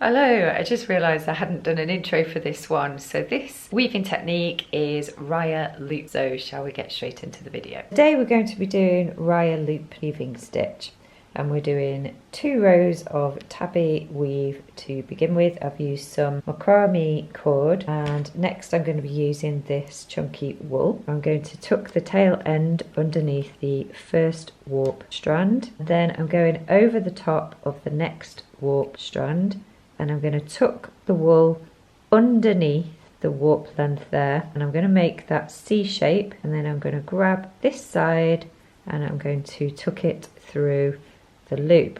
Hello, I just realised I hadn't done an intro for this one. So this weaving technique is RYA loop. So shall we get straight into the video? Today we're going to be doing RYA loop weaving stitch. And we're doing 2 rows of tabby weave to begin with. I've used some macrame cord, and next I'm going to be using this chunky wool. I'm going to tuck the tail end underneath the first warp strand. Then I'm going over the top of the next warp strand, and I'm going to tuck the wool underneath the warp length there, and I'm going to make that C shape, and then I'm going to grab this side and I'm going to tuck it through the loop,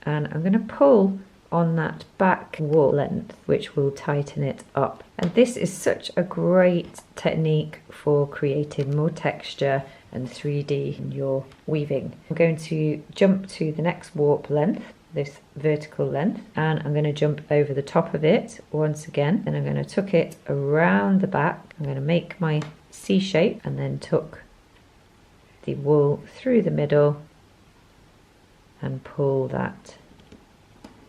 and I'm going to pull on that back wool length, which will tighten it up. And this is such a great technique for creating more texture and 3D in your weaving. I'm going to jump to the next warp length, this vertical length, and I'm going to jump over the top of it once again, and I'm going to tuck it around the back. I'm going to make my C shape and then tuck the wool through the middle and pull that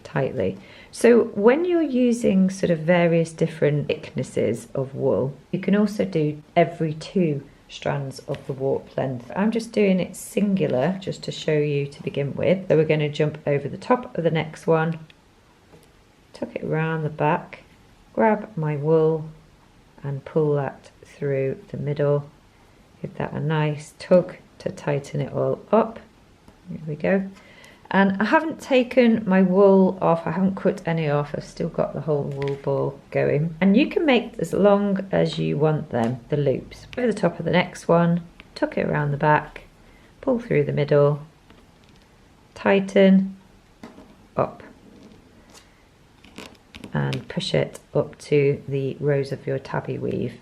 tightly. So when you're using sort of various different thicknesses of wool, you can also do every 2 strands of the warp length. I'm just doing it singular just to show you to begin with. So we're going to jump over the top of the next one, tuck it around the back, grab my wool and pull that through the middle. Give that a nice tug to tighten it all up. Here we go. And I haven't taken my wool off, I haven't cut any off, I've still got the whole wool ball going. And you can make as long as you want them, the loops. Over the top of the next one, tuck it around the back, pull through the middle, tighten, up, and push it up to the rows of your tabby weave.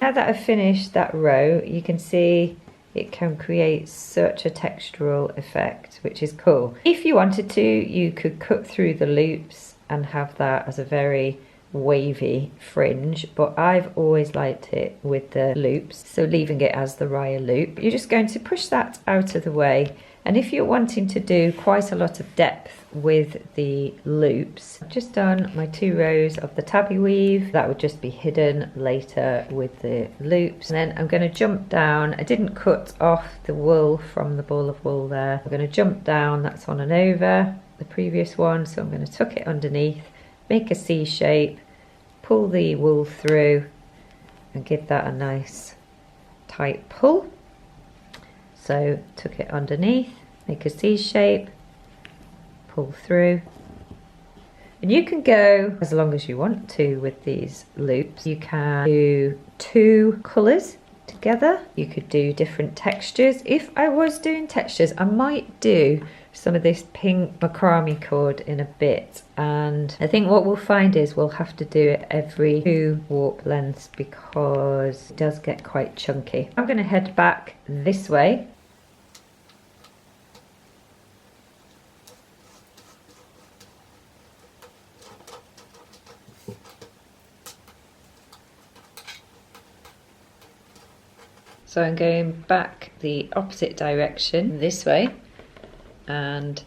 Now that I've finished that row, you can see it can create such a textural effect, which is cool. If you wanted to, you could cut through the loops and have that as a very wavy fringe, but I've always liked it with the loops, so leaving it as the RYA loop. You're just going to push that out of the way, and if you're wanting to do quite a lot of depth with the loops, I've just done my 2 rows of the tabby weave. That would just be hidden later with the loops. And then I'm going to jump down. I didn't cut off the wool from the ball of wool there. I'm going to jump down, that's on and over the previous one, so I'm going to tuck it underneath, make a C shape, pull the wool through and give that a nice tight pull. So tuck it underneath, make a C shape, pull through. And you can go as long as you want to with these loops. You can do 2 colours together. You could do different textures. If I was doing textures, I might do some of this pink macrame cord in a bit, and I think what we'll find is we'll have to do it every 2 warp lengths because it does get quite chunky. I'm going to head back this way. So I'm going back the opposite direction this way, and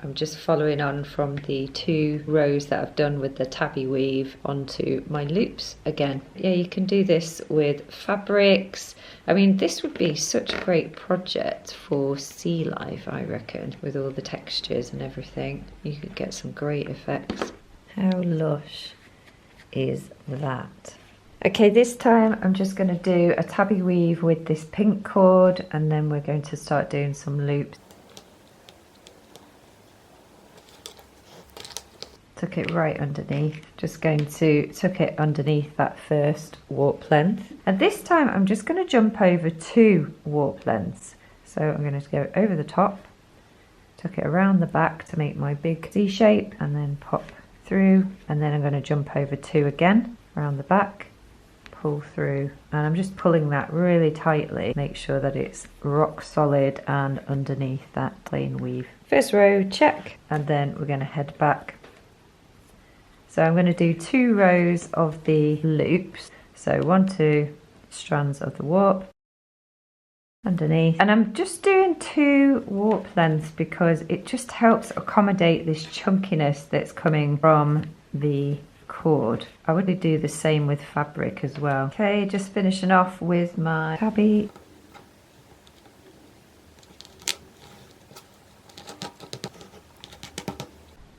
I'm just following on from the 2 rows that I've done with the tabby weave onto my loops again. Yeah, you can do this with fabrics. I mean, this would be such a great project for sea life, I reckon, with all the textures and everything. You could get some great effects. How lush is that? Okay, this time I'm just going to do a tabby weave with this pink cord, and then we're going to start doing some loops. Tuck it right underneath, just going to tuck it underneath that first warp length. And this time I'm just going to jump over 2 warp lengths. So I'm going to go over the top, tuck it around the back to make my big C shape, and then pop through, and then I'm going to jump over 2 again around the back, pull through, and I'm just pulling that really tightly, make sure that it's rock solid and underneath that plain weave. First row, check, and then we're going to head back So I'm going to do 2 rows of the loops. So 1, 2 strands of the warp underneath, and I'm just doing 2 warp lengths because it just helps accommodate this chunkiness that's coming from the cord. I would do the same with fabric as well. Okay, just finishing off with my tabby.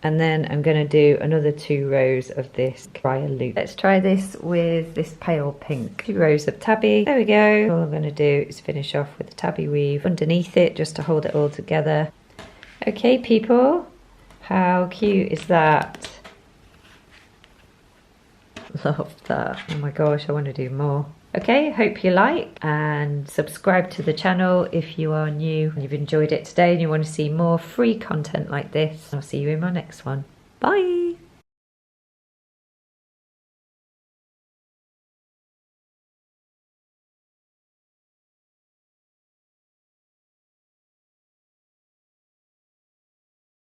And then I'm going to do another 2 rows of this RYA loop. Let's try this with this pale pink. 2 rows of tabby. There we go. All I'm going to do is finish off with the tabby weave underneath it just to hold it all together. Okay, people, how cute is that? Love that. Oh my gosh, I want to do more. Okay, hope you like, and subscribe to the channel if you are new and you've enjoyed it today and you want to see more free content like this. I'll see you in my next one. Bye.